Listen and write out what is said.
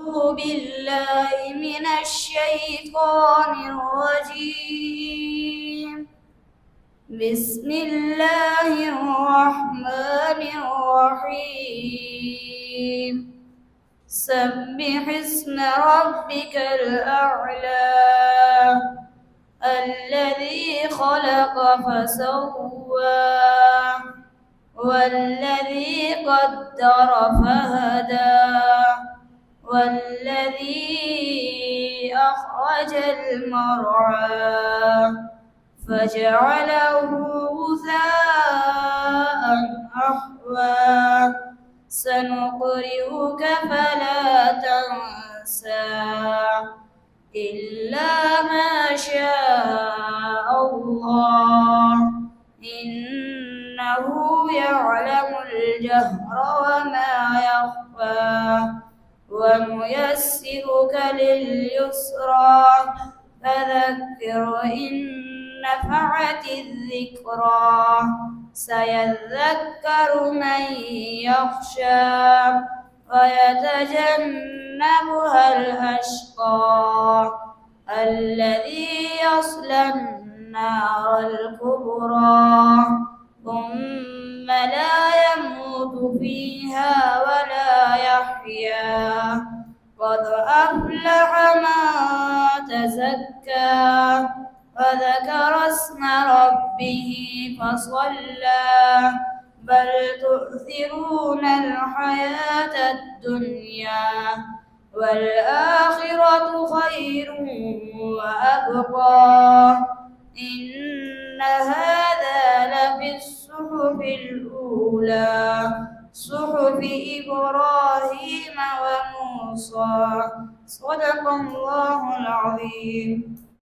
أعوذ بالله من الشيطان الرجيم. بسم الله الرحمن الرحيم. سبح اسم ربك الأعلى الذي خلق فسوى والذي قدر فهدى والذي أخرج المرعى فجعله غثاء أحوى سنقرئك فلا تنسى إلا ما شاء الله إنه يعلم الجهر وما يخفى ونيسرك لليسرى فذكر إن نفعت الذكرى سيذكر من يخشى ويتجنبها الأشقى الذي يصلى النار الكبرى ثم لا يموت فيها ولا يحيا قد أفلح من تزكى وذكر اسم ربه فصلى بل تؤثرون الحياة الدنيا والآخرة خير وأبقى إن هذا لفي الصحف الأولى صحف إبراهيم وموسى صدق الله العظيم.